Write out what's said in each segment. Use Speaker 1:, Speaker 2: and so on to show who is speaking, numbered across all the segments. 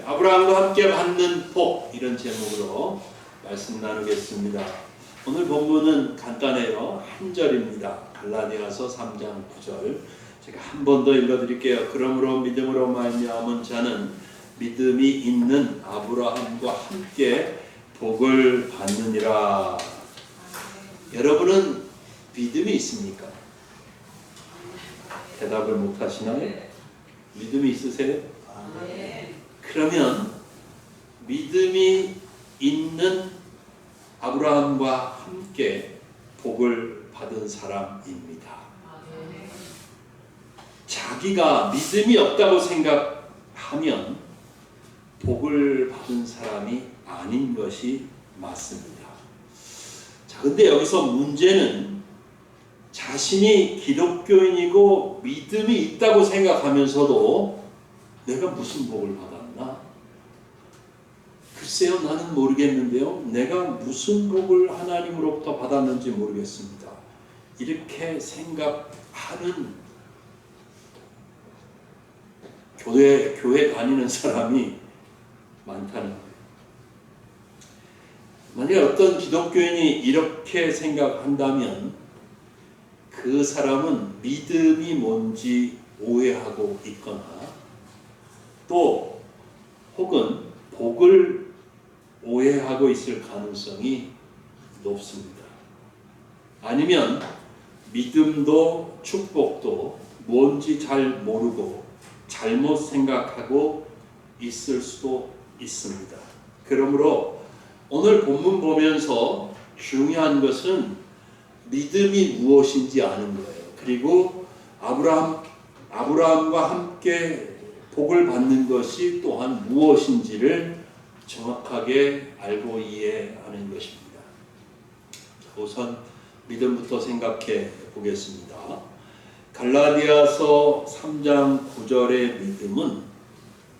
Speaker 1: 아브라함과 함께 받는 복, 이런 제목으로 말씀 나누겠습니다. 오늘 본문은 간단해요. 한 절입니다. 갈라디아서 3장 9절. 제가 한 번 더 읽어드릴게요. 그러므로 믿음으로 말미암은 자는 믿음이 있는 아브라함과 함께 복을 받느니라. 여러분은 믿음이 있습니까? 대답을 못 하시나요? 믿음이 있으세요? 그러면 믿음이 있는 아브라함과 함께 복을 받은 사람입니다. 자기가 믿음이 없다고 생각하면 복을 받은 사람이 아닌 것이 맞습니다. 자, 근데 여기서 문제는 자신이 기독교인이고 믿음이 있다고 생각하면서도 내가 무슨 복을 받았나? 글쎄요, 나는 모르겠는데요. 내가 무슨 복을 하나님으로부터 받았는지 모르겠습니다. 이렇게 생각하는 교회 다니는 사람이 많다는 거예요. 만약 어떤 기독교인이 이렇게 생각한다면 그 사람은 믿음이 뭔지 오해하고 있거나 또 혹은 복을 오해하고 있을 가능성이 높습니다. 아니면 믿음도 축복도 뭔지 잘 모르고 잘못 생각하고 있을 수도 있습니다. 그러므로 오늘 본문 보면서 중요한 것은 믿음이 무엇인지 아는 거예요. 그리고 아브라함과 함께 복을 받는 것이 또한 무엇인지를 정확하게 알고 이해하는 것입니다. 우선 믿음부터 생각해 보겠습니다. 갈라디아서 3장 9절의 믿음은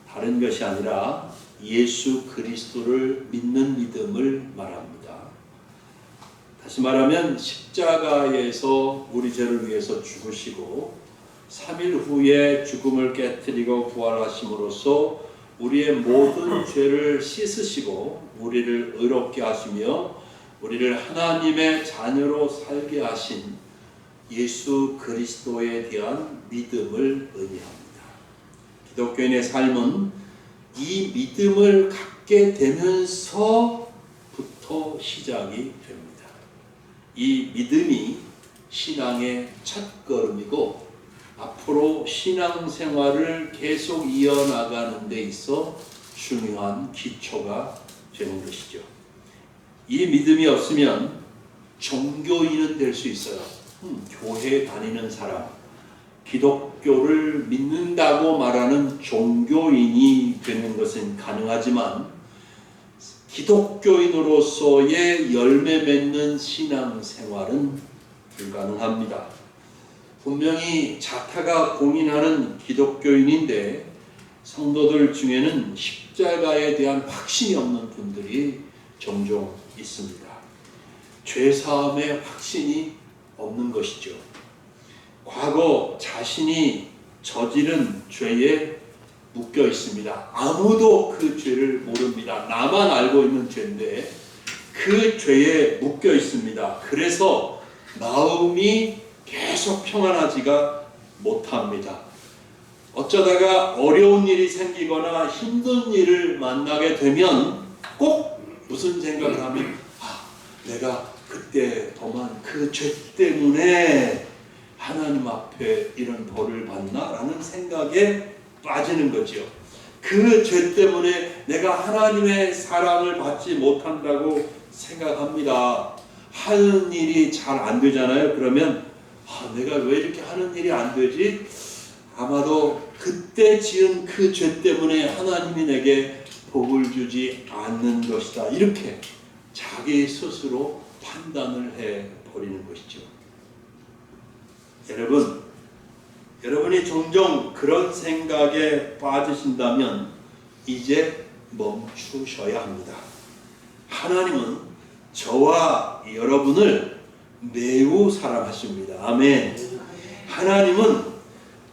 Speaker 1: 다른 것이 아니라 예수 그리스도를 믿는 믿음을 말합니다. 다시 말하면 십자가에서 우리 죄를 위해서 죽으시고 3일 후에 죽음을 깨뜨리고 부활하심으로써 우리의 모든 죄를 씻으시고 우리를 의롭게 하시며 우리를 하나님의 자녀로 살게 하신 예수 그리스도에 대한 믿음을 의미합니다. 기독교인의 삶은 이 믿음을 갖게 되면서부터 시작이 됩니다. 이 믿음이 신앙의 첫걸음이고 앞으로 신앙생활을 계속 이어나가는 데 있어 중요한 기초가 되는 것이죠. 이 믿음이 없으면 종교인은 될 수 있어요. 교회 다니는 사람, 기독교를 믿는다고 말하는 종교인이 되는 것은 가능하지만 기독교인으로서의 열매 맺는 신앙생활은 불가능합니다. 분명히 자타가 공인하는 기독교인인데 성도들 중에는 십자가에 대한 확신이 없는 분들이 종종 있습니다. 죄사함의 확신이 없는 것이죠. 과거 자신이 저지른 죄에 묶여 있습니다. 아무도 그 죄를 모릅니다. 나만 알고 있는 죄인데 그 죄에 묶여 있습니다. 그래서 마음이 계속 평안하지가 못합니다. 어쩌다가 어려운 일이 생기거나 힘든 일을 만나게 되면 꼭 무슨 생각을 하면 내가 그때 범한 그 죄 때문에 하나님 앞에 이런 벌을 받나? 라는 생각에 빠지는 거죠. 그 죄 때문에 내가 하나님의 사랑을 받지 못한다고 생각합니다. 하는 일이 잘 안 되잖아요. 그러면 내가 왜 이렇게 하는 일이 안 되지? 아마도 그때 지은 그 죄 때문에 하나님이 내게 복을 주지 않는 것이다. 이렇게 자기 스스로 판단을 해버리는 것이죠. 여러분이 종종 그런 생각에 빠지신다면 이제 멈추셔야 합니다. 하나님은 저와 여러분을 매우 사랑하십니다. 아멘. 하나님은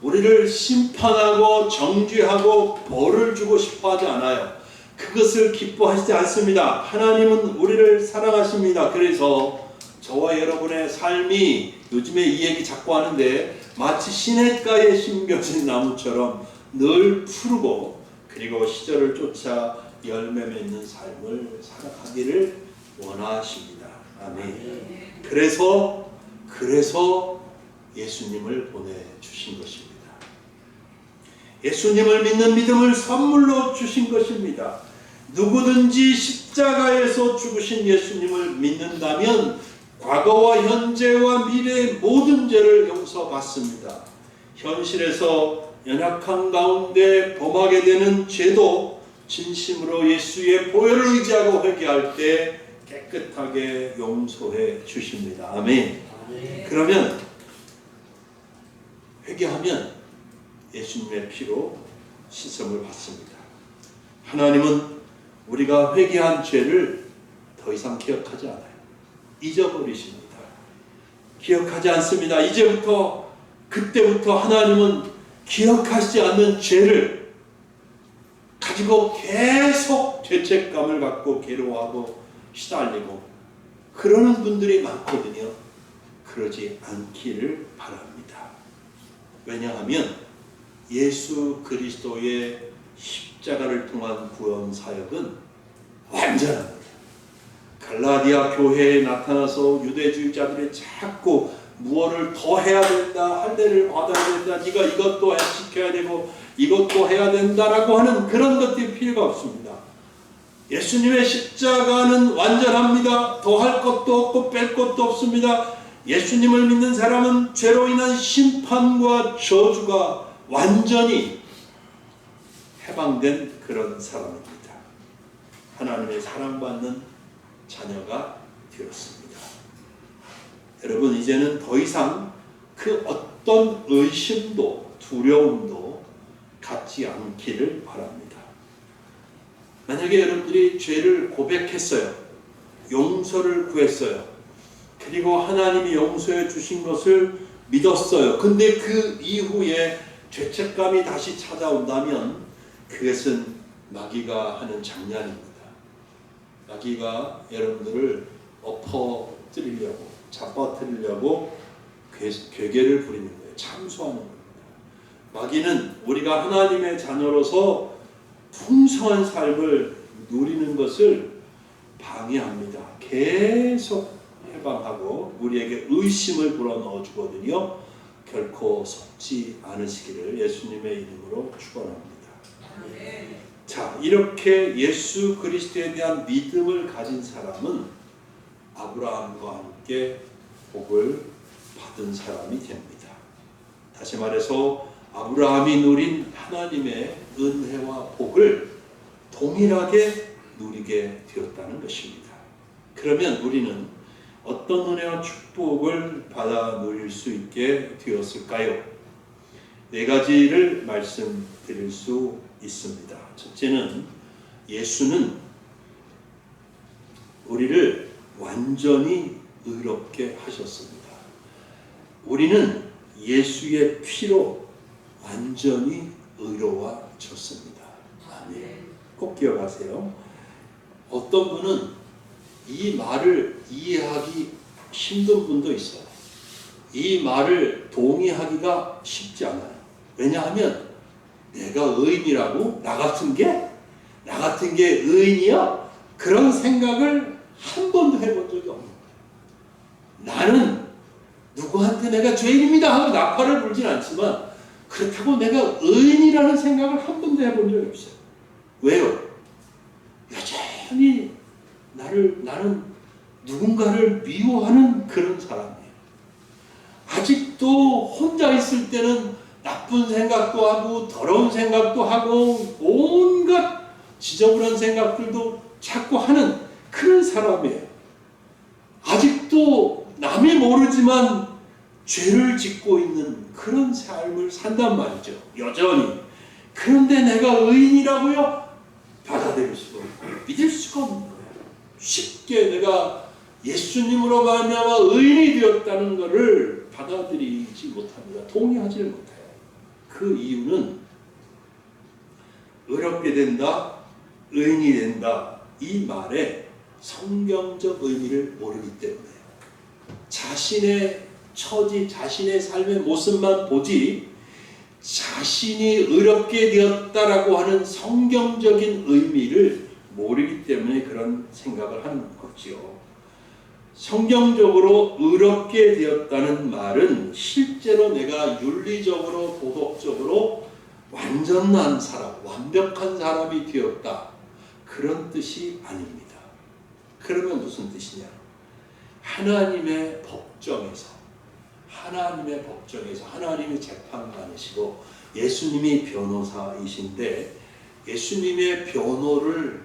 Speaker 1: 우리를 심판하고 정죄하고 벌을 주고 싶어 하지 않아요. 그것을 기뻐하시지 않습니다. 하나님은 우리를 사랑하십니다. 그래서 저와 여러분의 삶이, 요즘에 이 얘기 자꾸 하는데, 마치 시냇가에 심겨진 나무처럼 늘 푸르고 그리고 시절을 쫓아 열매 맺는 삶을 살아가기를 원하십니다. 아멘. 그래서 예수님을 보내주신 것입니다. 예수님을 믿는 믿음을 선물로 주신 것입니다. 누구든지 십자가에서 죽으신 예수님을 믿는다면 과거와 현재와 미래의 모든 죄를 용서받습니다. 현실에서 연약한 가운데 범하게 되는 죄도 진심으로 예수의 보혈을 의지하고 회개할 때 깨끗하게 용서해 주십니다. 아멘. 그러면 회개하면 예수님의 피로 씻음을 받습니다. 하나님은 우리가 회개한 죄를 더 이상 기억하지 않아요. 잊어버리십니다. 기억하지 않습니다. 이제부터, 그때부터 하나님은 기억하시지 않는 죄를 가지고 계속 죄책감을 갖고 괴로워하고 시달리고 그러는 분들이 많거든요. 그러지 않기를 바랍니다. 왜냐하면 예수 그리스도의 십자가를 통한 구원 사역은 완전합니다. 갈라디아 교회에 나타나서 유대주의자들이 자꾸 무엇을 더 해야 된다, 할례를 받아야 된다, 네가 이것도 지켜야 되고 이것도 해야 된다라고 하는 그런 것들이 필요가 없습니다. 예수님의 십자가는 완전합니다. 더할 것도 없고 뺄 것도 없습니다. 예수님을 믿는 사람은 죄로 인한 심판과 저주가 완전히 해방된 그런 사람입니다. 하나님의 사랑받는 자녀가 되었습니다. 여러분, 이제는 더 이상 그 어떤 의심도 두려움도 갖지 않기를 바랍니다. 만약에 여러분들이 죄를 고백했어요. 용서를 구했어요. 그리고 하나님이 용서해 주신 것을 믿었어요. 근데 그 이후에 죄책감이 다시 찾아온다면 그것은 마귀가 하는 장난입니다. 마귀가 여러분들을 엎어뜨리려고, 잡아뜨리려고 괴계를 부리는 거예요. 참소하는 겁니다. 마귀는 우리가 하나님의 자녀로서 풍성한 삶을 누리는 것을 방해합니다. 계속 해방하고 우리에게 의심을 불어넣어 주거든요. 결코 속지 않으시기를 예수님의 이름으로 축원합니다. 자, 이렇게 예수 그리스도에 대한 믿음을 가진 사람은 아브라함과 함께 복을 받은 사람이 됩니다. 다시 말해서 아브라함이 누린 하나님의 은혜와 복을 동일하게 누리게 되었다는 것입니다. 그러면 우리는 어떤 은혜와 축복을 받아 누릴 수 있게 되었을까요? 네 가지를 말씀드릴 수 있습니다. 첫째는 예수는 우리를 완전히 의롭게 하셨습니다. 우리는 예수의 피로 완전히 의로워졌습니다. 아멘. 꼭 기억하세요. 어떤 분은 이 말을 이해하기 힘든 분도 있어요. 이 말을 동의하기가 쉽지 않아요. 왜냐하면 내가 의인이라고? 나 같은 게 의인이야? 그런 생각을 한 번도 해본 적이 없는 거예요. 나는 누구한테 내가 죄인입니다 하고 나팔을 불진 않지만 그렇다고 내가 의인이라는 생각을 한 번도 해본 적이 없어요. 왜요? 여전히 나는 누군가를 미워하는 그런 사람이에요. 아직도 혼자 있을 때는 나쁜 생각도 하고 더러운 생각도 하고 온갖 지저분한 생각들도 자꾸 하는 그런 사람이에요. 아직도 남이 모르지만 죄를 짓고 있는 그런 삶을 산단 말이죠. 여전히. 그런데 내가 의인이라고요? 받아들일 수가 없고 믿을 수가 없는 거예요. 쉽게 내가 예수님으로 말미암아 의인이 되었다는 것을 받아들이지 못합니다. 동의하지 못해요. 그 이유는 의롭게 된다, 의인이 된다, 이 말에 성경적 의미를 모르기 때문에요. 자신의 처지, 자신의 삶의 모습만 보지 자신이 의롭게 되었다라고 하는 성경적인 의미를 모르기 때문에 그런 생각을 하는 거지요. 성경적으로 의롭게 되었다는 말은 실제로 내가 윤리적으로 도덕적으로 완전한 사람, 완벽한 사람이 되었다, 그런 뜻이 아닙니다. 그러면 무슨 뜻이냐? 하나님의 법정에서 하나님이 재판관이시고 예수님이 변호사이신데 예수님의 변호를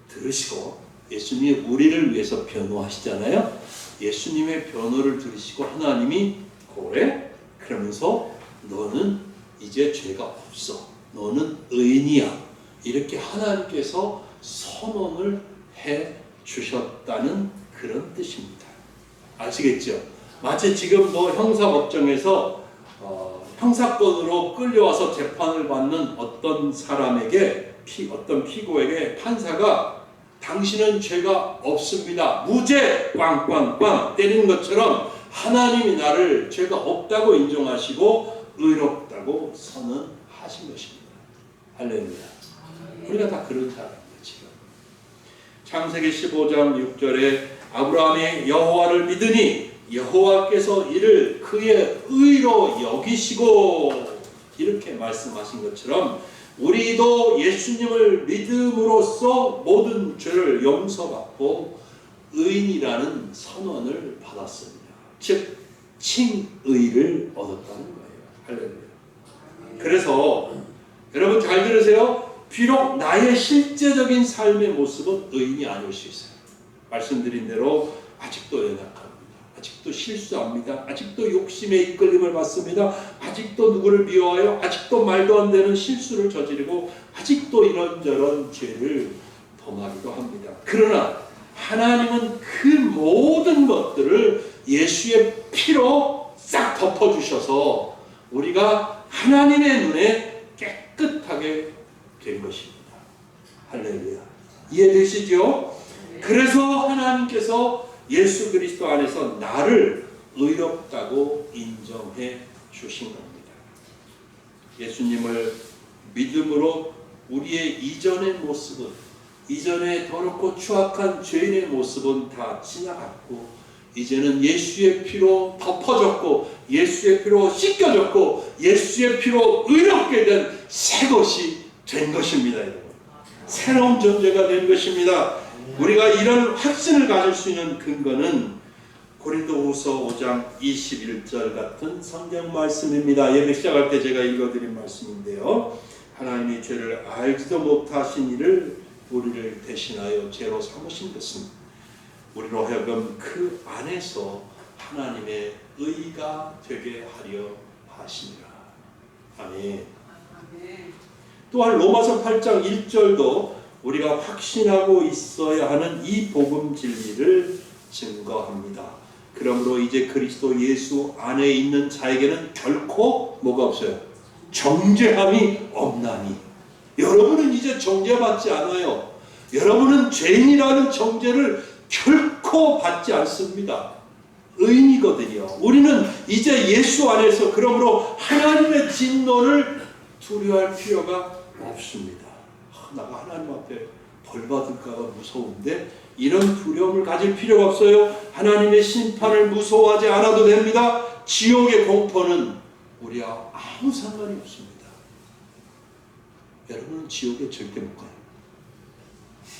Speaker 1: 들으시고, 예수님이 우리를 위해서 변호하시잖아요. 예수님의 변호를 들으시고 하나님이 그래? 그러면서 너는 이제 죄가 없어, 너는 의인이야, 이렇게 하나님께서 선언을 해 주셨다는 그런 뜻입니다. 아시겠죠? 마치 지금 형사법정에서 형사건으로 끌려와서 재판을 받는 어떤 사람에게, 어떤 피고에게 판사가 당신은 죄가 없습니다, 무죄 꽝꽝꽝 때리는 것처럼 하나님이 나를 죄가 없다고 인정하시고 의롭다고 선언하신 것입니다. 할렐루야. 우리가 다 그런 사람이에요. 지금 창세기 15장 6절에 아브라함이 여호와를 믿으니 여호와께서 이를 그의 의로 여기시고, 이렇게 말씀하신 것처럼 우리도 예수님을 믿음으로써 모든 죄를 용서받고 의인이라는 선언을 받았습니다. 즉 칭의를 얻었다는 거예요. 할렐루야. 그래서 여러분 잘 들으세요. 비록 나의 실제적인 삶의 모습은 의인이 아닐 수 있어요. 말씀드린 대로 아직도 연약합니다. 아직도 실수합니다. 아직도 욕심에 이끌림을 받습니다. 아직도 누구를 미워해요. 아직도 말도 안 되는 실수를 저지르고 아직도 이런저런 죄를 범하기도 합니다. 그러나 하나님은 그 모든 것들을 예수의 피로 싹 덮어주셔서 우리가 하나님의 눈에 깨끗하게 된 것입니다. 할렐루야. 이해되시죠? 그래서 하나님께서 예수 그리스도 안에서 나를 의롭다고 인정해 주신 겁니다. 예수님을 믿음으로 우리의 이전의 모습은, 이전의 더럽고 추악한 죄인의 모습은 다 지나갔고 이제는 예수의 피로 덮어졌고 예수의 피로 씻겨졌고 예수의 피로 의롭게 된 새 것이 된 것입니다. 여러분. 새로운 존재가 된 것입니다. 우리가 이런 확신을 가질 수 있는 근거는 고린도후서 5장 21절 같은 성경 말씀입니다. 예배 시작할 때 제가 읽어드린 말씀인데요. 하나님이 죄를 알지도 못하신 이를 우리를 대신하여 죄로 삼으신 것은 우리로 하여금 그 안에서 하나님의 의가 되게 하려 하시니라. 아멘. 또한 로마서 8장 1절도 우리가 확신하고 있어야 하는 이 복음 진리를 증거합니다. 그러므로 이제 그리스도 예수 안에 있는 자에게는 결코 뭐가 없어요? 정죄함이 없나니. 여러분은 이제 정죄받지 않아요. 여러분은 죄인이라는 정죄를 결코 받지 않습니다. 의인이거든요. 우리는 이제 예수 안에서 그러므로 하나님의 진노를 두려워할 필요가 없습니다. 나가 하나님 앞에 벌 받을까가 무서운데 이런 두려움을 가질 필요가 없어요. 하나님의 심판을 무서워하지 않아도 됩니다. 지옥의 공포는 우리와 아무 상관이 없습니다. 여러분은 지옥에 절대 못 가요.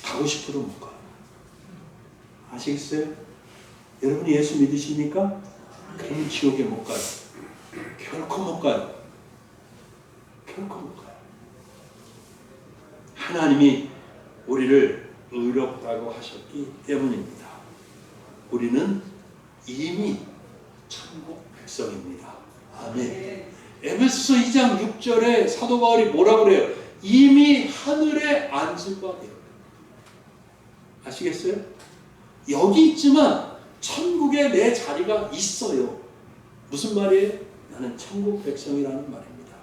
Speaker 1: 가고 싶어도 못 가요. 아시겠어요? 여러분이 예수 믿으십니까? 그러면 지옥에 못 가요. 결코 못 가요. 결코 못 가요. 하나님이 우리를 의롭다고 하셨기 때문입니다. 우리는 이미 천국 백성입니다. 아멘. 에베소서 2장 6절에 사도 바울이 뭐라고 그래요? 이미 하늘에 앉은 바 되었다. 아시겠어요? 여기 있지만 천국에 내 자리가 있어요. 무슨 말이에요? 나는 천국 백성이라는 말입니다.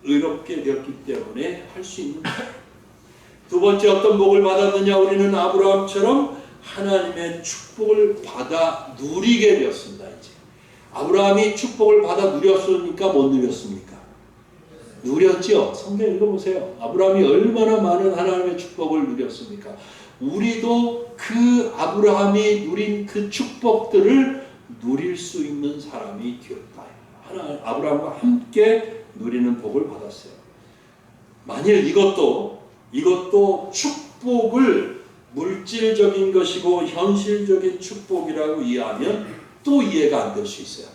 Speaker 1: 의롭게 되었기 때문에 할 수 있는 거예요. 두 번째 어떤 복을 받았느냐? 우리는 아브라함처럼 하나님의 축복을 받아 누리게 되었습니다. 이제 아브라함이 축복을 받아 누렸으니까 못 누렸습니까? 누렸죠. 성경 읽어보세요. 아브라함이 얼마나 많은 하나님의 축복을 누렸습니까? 우리도 그 아브라함이 누린 그 축복들을 누릴 수 있는 사람이 되었다. 아브라함과 함께 누리는 복을 받았어요. 만일 이것도 축복을 물질적인 것이고 현실적인 축복이라고 이해하면 또 이해가 안 될 수 있어요.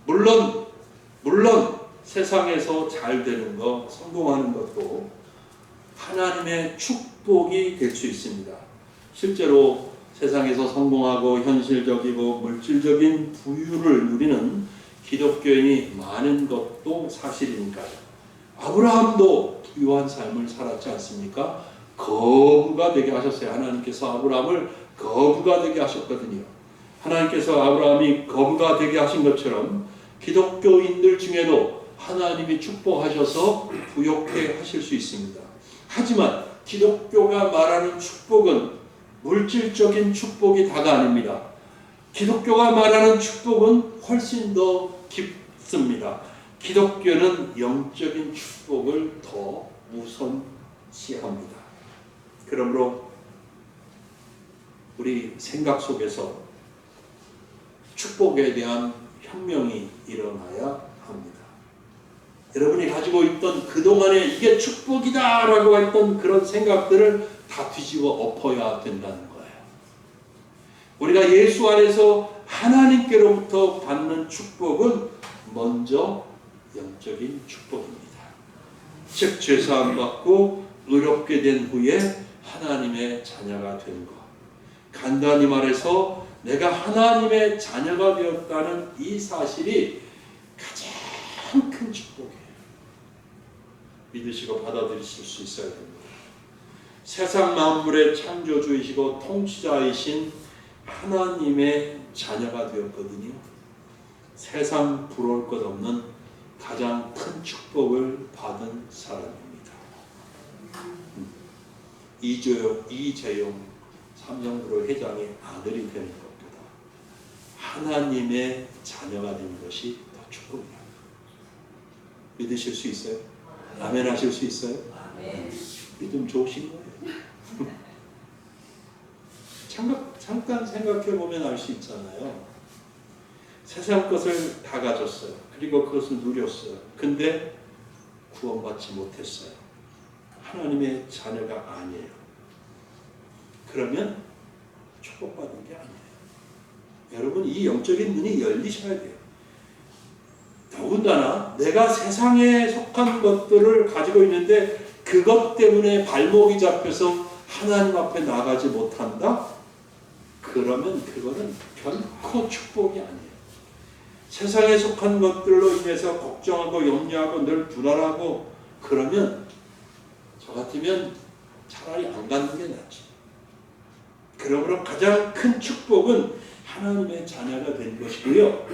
Speaker 1: 물론 세상에서 잘 되는 것, 성공하는 것도 하나님의 축복이 될 수 있습니다. 실제로 세상에서 성공하고 현실적이고 물질적인 부유를 누리는 기독교인이 많은 것도 사실이니까요. 아브라함도 부유한 삶을 살았지 않습니까? 거부가 되게 하셨어요. 하나님께서 아브라함을 거부가 되게 하셨거든요. 하나님께서 아브라함이 거부가 되게 하신 것처럼 기독교인들 중에도 하나님이 축복하셔서 부욕해 하실 수 있습니다. 하지만 기독교가 말하는 축복은 물질적인 축복이 다가 아닙니다. 기독교가 말하는 축복은 훨씬 더 깊습니다. 기독교는 영적인 축복을 더 우선시합니다. 그러므로 우리 생각 속에서 축복에 대한 혁명이 일어나야 합니다. 여러분이 가지고 있던 그동안에 이게 축복이다라고 했던 그런 생각들을 다 뒤집어 엎어야 된다는 거예요. 우리가 예수 안에서 하나님께로부터 받는 축복은 먼저 영적인 축복입니다. 즉 죄사함 받고 의롭게 된 후에 하나님의 자녀가 된 것. 간단히 말해서 내가 하나님의 자녀가 되었다는 이 사실이 가장 큰 축복이에요. 믿으시고 받아들이실 수 있어야 됩니다. 세상 만물의 창조주이시고 통치자이신 하나님의 자녀가 되었거든요. 세상 부러울 것 없는 가장 큰 축복을 받은 사람입니다. 이재용 삼성그룹 회장의 아들이 되는 것보다 하나님의 자녀가 되는 것이 더 축복이에요. 믿으실 수 있어요? 아멘 하실 수 있어요? 믿음 좋으신 거예요. 잠깐 생각해 보면 알 수 있잖아요. 세상 것을 다 가졌어요. 그리고 그것을 누렸어요. 근데 구원받지 못했어요. 하나님의 자녀가 아니에요. 그러면 축복받은 게 아니에요. 여러분 이 영적인 눈이 열리셔야 돼요. 더군다나 내가 세상에 속한 것들을 가지고 있는데 그것 때문에 발목이 잡혀서 하나님 앞에 나가지 못한다? 그러면 그거는 결코 축복이 아니에요. 세상에 속한 것들로 인해서 걱정하고 염려하고 늘 불안하고 그러면 저 같으면 차라리 안 갖는 게 낫지. 그러므로 가장 큰 축복은 하나님의 자녀가 된 것이고요.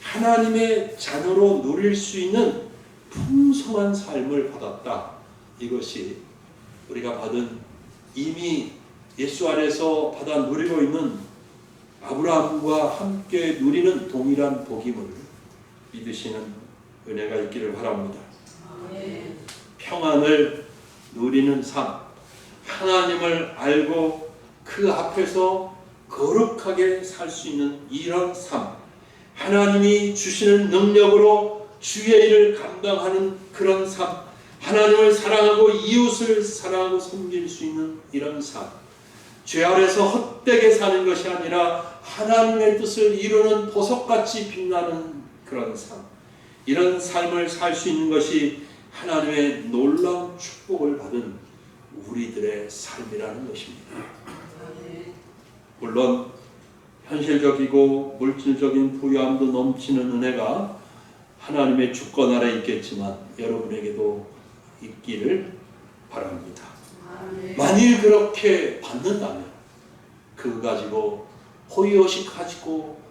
Speaker 1: 하나님의 자녀로 누릴 수 있는 풍성한 삶을 받았다. 이것이 우리가 받은 이미 예수 안에서 받아 누리고 있는 아브라함과 함께 누리는 동일한 복임을 믿으시는 은혜가 있기를 바랍니다. 평안을 누리는 삶, 하나님을 알고 그 앞에서 거룩하게 살 수 있는 이런 삶, 하나님이 주시는 능력으로 주의 일을 감당하는 그런 삶, 하나님을 사랑하고 이웃을 사랑하고 섬길 수 있는 이런 삶, 죄 아래서 헛되게 사는 것이 아니라 하나님의 뜻을 이루는 보석같이 빛나는 그런 삶, 이런 삶을 살 수 있는 것이 하나님의 놀라운 축복을 받은 우리들의 삶이라는 것입니다. 물론 현실적이고 물질적인 부유함도 넘치는 은혜가 하나님의 주권 아래 있겠지만 여러분에게도 있기를 바랍니다. 만일 그렇게 받는다면 그거 가지고 호의호식 가지고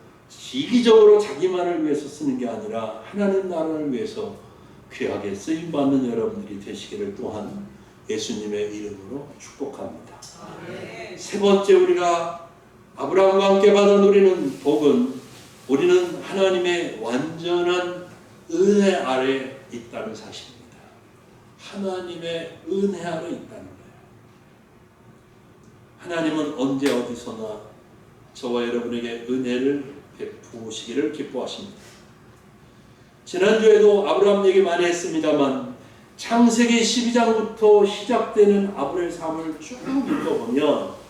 Speaker 1: 이기적으로 자기만을 위해서 쓰는 게 아니라 하나님 나라를 위해서 귀하게 쓰임받는 여러분들이 되시기를 또한 예수님의 이름으로 축복합니다. 세 번째, 우리가 아브라함과 함께 받아 누리는 복은 우리는 하나님의 완전한 은혜 아래 있다는 사실입니다. 하나님의 은혜 아래 있다는 거예요. 하나님은 언제 어디서나 저와 여러분에게 은혜를 베푸시기를 기뻐하십니다. 지난주에도 아브라함 얘기 많이 했습니다만 창세기 12장부터 시작되는 아브라함의 삶을 쭉 읽어보면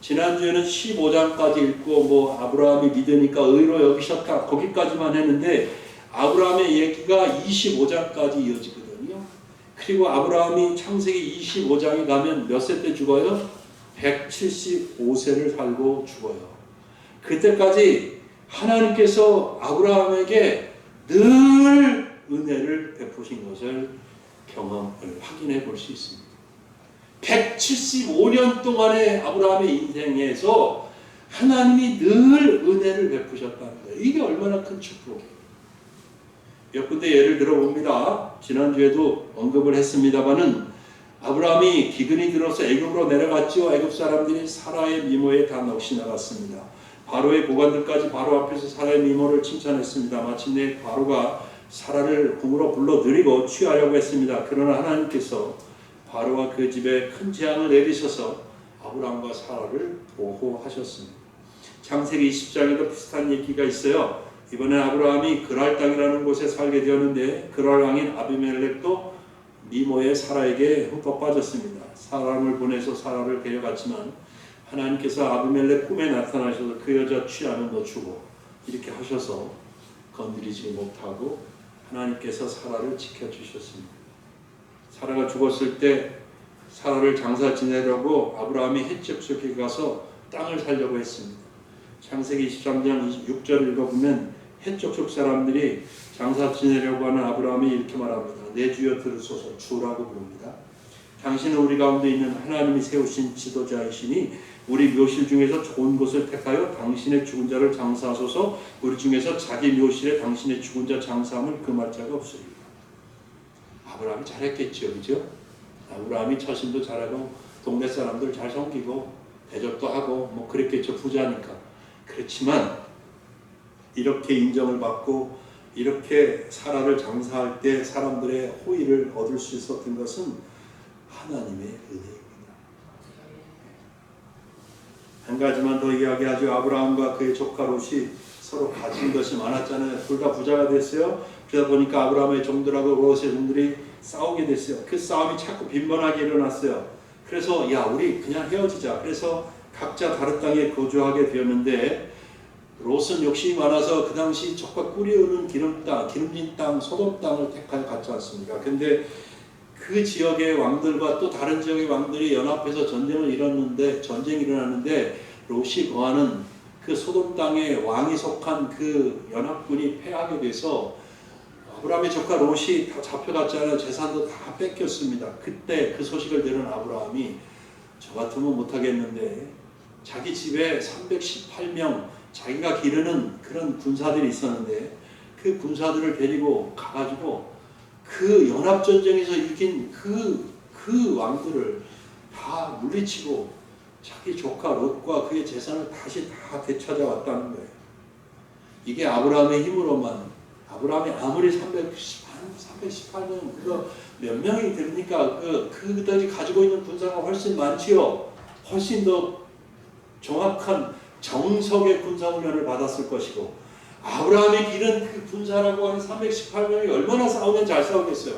Speaker 1: 지난주에는 15장까지 읽고 아브라함이 믿으니까 의로 여기셨다 거기까지만 했는데 아브라함의 얘기가 25장까지 이어지거든요. 그리고 아브라함이 창세기 25장에 가면 몇 세 때 죽어요? 175세를 살고 죽어요. 그때까지 하나님께서 아브라함에게 늘 은혜를 베푸신 것을 경험을 확인해 볼 수 있습니다. 175년 동안의 아브라함의 인생에서 하나님이 늘 은혜를 베푸셨다는 거예요. 이게 얼마나 큰 축복이에요. 몇 군데 예를 들어봅니다. 지난주에도 언급을 했습니다마는 아브라함이 기근이 들어서 애굽으로 내려갔지요. 애굽 사람들이 사라의 미모에 다 넋이 나갔습니다. 바로의 보관들까지 바로 앞에서 사라의 미모를 칭찬했습니다. 마침내 바로가 사라를 궁으로 불러들이고 취하려고 했습니다. 그러나 하나님께서 바로와 그 집에 큰 재앙을 내리셔서 아브라함과 사라를 보호하셨습니다. 창세기 20장에도 비슷한 얘기가 있어요. 이번에 아브라함이 그랄 땅이라는 곳에 살게 되었는데 그랄 왕인 아비멜렉도 미모의 사라에게 흠뻑 빠졌습니다. 사람을 보내서 사라를 데려갔지만 하나님께서 아비멜렉 꿈에 나타나셔서 그 여자 취하면 너 죽어 이렇게 하셔서 건드리지 못하고 하나님께서 사라를 지켜주셨습니다. 사라가 죽었을 때 사라를 장사 지내려고 아브라함이 헷 족속에 가서 땅을 살려고 했습니다. 창세기 23장 26절 읽어보면 헷 족속 사람들이 장사 지내려고 하는 아브라함이 이렇게 말합니다. 내 주여 들으소서. 주라고 부릅니다. 당신은 우리 가운데 있는 하나님이 세우신 지도자이시니 우리 묘실 중에서 좋은 곳을 택하여 당신의 죽은 자를 장사하소서. 우리 중에서 자기 묘실에 당신의 죽은 자 장사함을 금할 자가 없으리라. 아브라함이 잘했겠죠, 그죠? 아브라함이 처신도 잘하고 동네 사람들 잘 섬기고 대접도 하고 그랬겠죠, 부자니까. 그렇지만 이렇게 인정을 받고 이렇게 사라를 장사할 때 사람들의 호의를 얻을 수 있었던 것은 하나님의 은혜입니다. 한 가지만 더 이야기하죠. 아브라함과 그의 조카 롯이 서로 가진 것이 많았잖아요. 둘 다 부자가 됐어요. 그러다 보니까 아브라함의 종들하고 롯의 종들이 싸우게 됐어요. 그 싸움이 자꾸 빈번하게 일어났어요. 그래서 야, 우리 그냥 헤어지자. 그래서 각자 다른 땅에 거주하게 되었는데 롯은 욕심이 많아서 그 당시 적과 꿀이 흐르는 기름진 땅, 소돔 땅을 택하여 갔지 않습니까? 근데 그 지역의 왕들과 또 다른 지역의 왕들이 연합해서 전쟁이 일어났는데 롯이 거하는 그 소돔 땅의 왕이 속한 그 연합군이 패하게 돼서 아브라함의 조카 롯이 다 잡혀갔잖아요. 재산도 다 뺏겼습니다. 그때 그 소식을 들은 아브라함이 저 같으면 못하겠는데 자기 집에 318명 자기가 기르는 그런 군사들이 있었는데 그 군사들을 데리고 가가지고 그 연합전쟁에서 이긴 그 왕들을 다 물리치고 자기 조카 롯과 그의 재산을 다시 다 되찾아왔다는 거예요. 이게 아브라함의 힘으로만, 아브라함이 아무리 318명 그거 몇 명이 됩니까? 그들이 가지고 있는 군사가 훨씬 많지요. 훨씬 더 정확한 정석의 군사훈련을 받았을 것이고 아브라함이 기른 그 군사라고 하는 318명이 얼마나 싸우면 잘 싸우겠어요.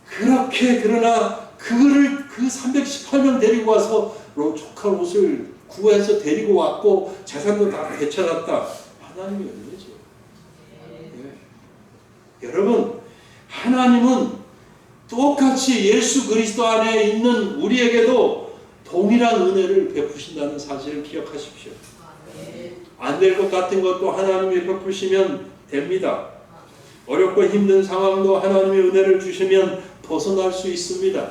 Speaker 1: 그러나 그 318명 데리고 와서 조카 롯을 구해서 데리고 왔고 재산도 다 되찾았다. 하나님의 은혜죠. 네. 여러분, 하나님은 똑같이 예수 그리스도 안에 있는 우리에게도 동일한 은혜를 베푸신다는 사실을 기억하십시오. 안 될 것 같은 것도 하나님이 베푸시면 됩니다. 어렵고 힘든 상황도 하나님의 은혜를 주시면 벗어날 수 있습니다.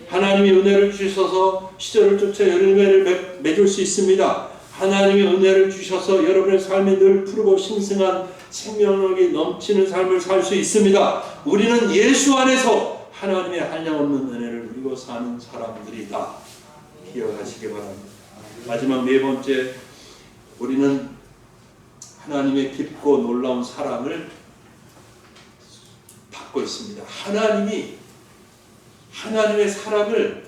Speaker 1: 하나님이 은혜를 주셔서 시절을 쫓아 열매를 맺을 수 있습니다. 하나님의 은혜를 주셔서 여러분의 삶에 늘 푸르고 싱싱한 생명력이 넘치는 삶을 살 수 있습니다. 우리는 예수 안에서 하나님의 한량없는 은혜를 누리고 사는 사람들이다. 기억하시기 바랍니다. 마지막 네 번째, 우리는 하나님의 깊고 놀라운 사랑을 받고 있습니다. 하나님의 사랑을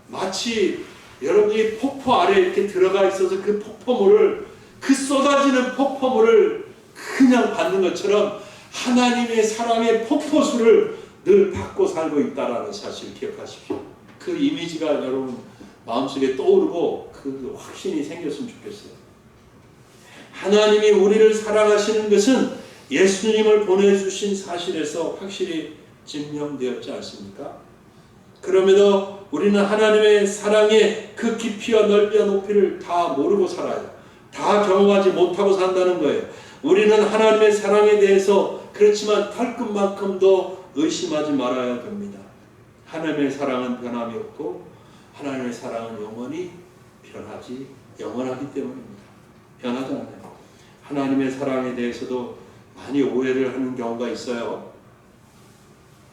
Speaker 1: 마치 여러분이 폭포 아래에 이렇게 들어가 있어서 그 폭포물을, 그 쏟아지는 폭포물을 그냥 받는 것처럼 하나님의 사랑의 폭포수를 늘 받고 살고 있다라는 사실 기억하십시오. 그 이미지가 여러분 마음속에 떠오르고 그 확신이 생겼으면 좋겠어요. 하나님이 우리를 사랑하시는 것은 예수님을 보내주신 사실에서 확실히 증명되었지 않습니까? 그럼에도 우리는 하나님의 사랑의 그 깊이와 넓이와 높이를 다 모르고 살아요. 다 경험하지 못하고 산다는 거예요. 우리는 하나님의 사랑에 대해서 그렇지만 털끝만큼도 의심하지 말아야 됩니다. 하나님의 사랑은 변함이 없고 하나님의 사랑은 영원하기 때문입니다. 변하지 않아요. 하나님의 사랑에 대해서도 많이 오해를 하는 경우가 있어요.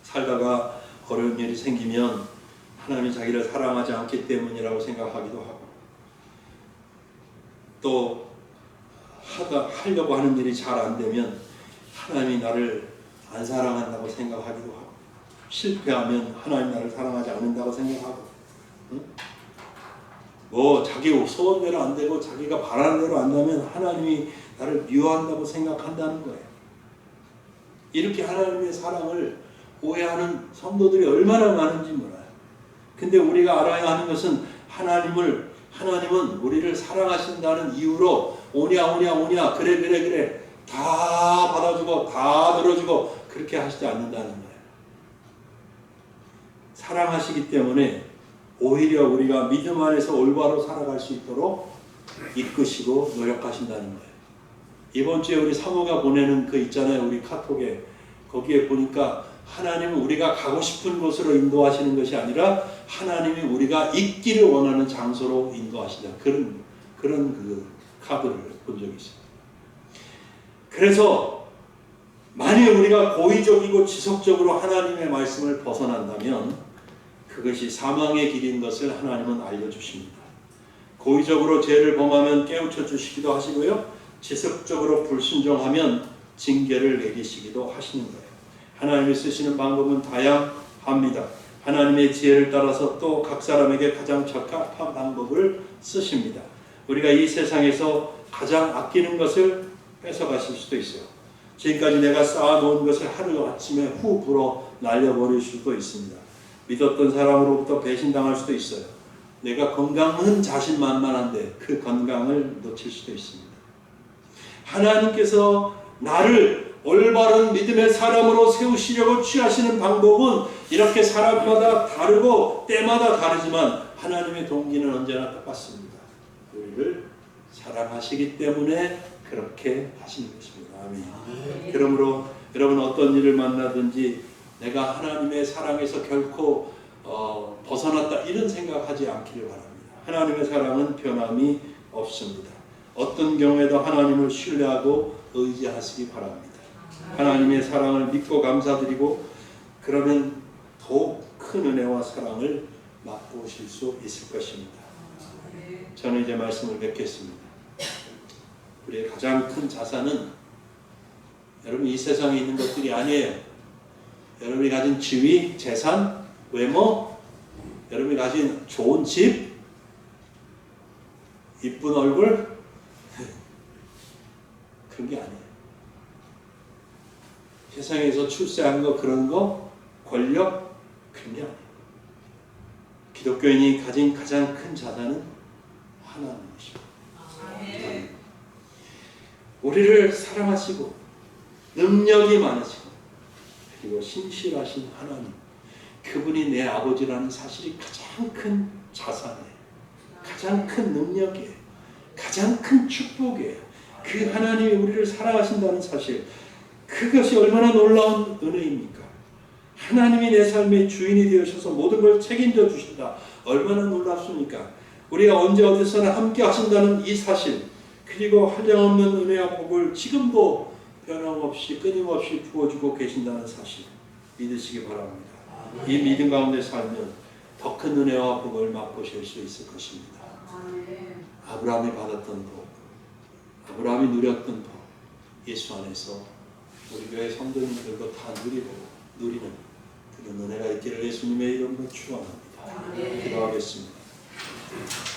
Speaker 1: 살다가 어려운 일이 생기면 하나님이 자기를 사랑하지 않기 때문이라고 생각하기도 하고, 또 하려고 하는 일이 잘 안 되면 하나님이 나를 안 사랑한다고 생각하기도 하고, 실패하면 하나님 나를 사랑하지 않는다고 생각하고, 자기 소원대로 안 되고 자기가 바라는 대로 안 되면 하나님이 나를 미워한다고 생각한다는 거예요. 이렇게 하나님의 사랑을 오해하는 성도들이 얼마나 많은지 몰라요. 근데 우리가 알아야 하는 것은 하나님은 우리를 사랑하신다는 이유로 오냐 그래 다 받아주고 다 들어주고 그렇게 하시지 않는다는 거예요. 사랑하시기 때문에 오히려 우리가 믿음 안에서 올바로 살아갈 수 있도록 이끄시고 노력하신다는 거예요. 이번 주에 우리 사모가 보내는 그 있잖아요. 우리 카톡에. 거기에 보니까 하나님은 우리가 가고 싶은 곳으로 인도하시는 것이 아니라 하나님이 우리가 있기를 원하는 장소로 인도하신다. 그런 그 카드를 본 적이 있어요. 그래서 만일 우리가 고의적이고 지속적으로 하나님의 말씀을 벗어난다면 그것이 사망의 길인 것을 하나님은 알려주십니다. 고의적으로 죄를 범하면 깨우쳐 주시기도 하시고요. 지속적으로 불순종하면 징계를 내리시기도 하시는 거예요. 하나님이 쓰시는 방법은 다양합니다. 하나님의 지혜를 따라서 또 각 사람에게 가장 적합한 방법을 쓰십니다. 우리가 이 세상에서 가장 아끼는 것을 뺏어가실 수도 있어요. 지금까지 내가 쌓아놓은 것을 하루아침에 후 불어 날려버릴 수도 있습니다. 믿었던 사람으로부터 배신당할 수도 있어요. 내가 건강은 자신만만한데 그 건강을 놓칠 수도 있습니다. 하나님께서 나를 올바른 믿음의 사람으로 세우시려고 취하시는 방법은 이렇게 사람마다 다르고 때마다 다르지만 하나님의 동기는 언제나 똑같습니다. 우리를 사랑하시기 때문에 그렇게 하시는 것입니다. 아멘. 그러므로 여러분 어떤 일을 만나든지 내가 하나님의 사랑에서 결코 벗어났다 이런 생각하지 않기를 바랍니다. 하나님의 사랑은 변함이 없습니다. 어떤 경우에도 하나님을 신뢰하고 의지하시기 바랍니다. 하나님의 사랑을 믿고 감사드리고 그러면 더욱 큰 은혜와 사랑을 맛보실 수 있을 것입니다. 저는 이제 말씀을 맺겠습니다. 우리의 가장 큰 자산은 여러분 이 세상에 있는 것들이 아니에요. 여러분이 가진 지위, 재산, 외모, 여러분이 가진 좋은 집, 이쁜 얼굴 그런 게 아니에요. 세상에서 출세한 거 그런 거, 권력 그런 게 아니에요. 기독교인이 가진 가장 큰 자산은 하나님이십니다. 우리를 사랑하시고 능력이 많으시고 그리고 신실하신 하나님, 그분이 내 아버지라는 사실이 가장 큰 자산이에요. 가장 큰 능력이에요. 가장 큰 축복이에요. 그 하나님이 우리를 사랑하신다는 사실, 그것이 얼마나 놀라운 은혜입니까? 하나님이 내 삶의 주인이 되어셔서 모든 걸 책임져 주신다. 얼마나 놀랍습니까? 우리가 언제 어디서나 함께 하신다는 이 사실, 그리고 한량없는 은혜와 복을 지금도 변함없이 끊임없이 부어주고 계신다는 사실 믿으시기 바랍니다. 이 믿음 가운데 살면 더 큰 은혜와 복을 맛보실 수 있을 것입니다. 아브라함이 받았던 복, 아브라함이 누렸던 복, 예수 안에서 우리 교회 성도님들도 다 누리는 그런 은혜가 있기를 예수님의 이름으로 축원합니다. 기도하겠습니다.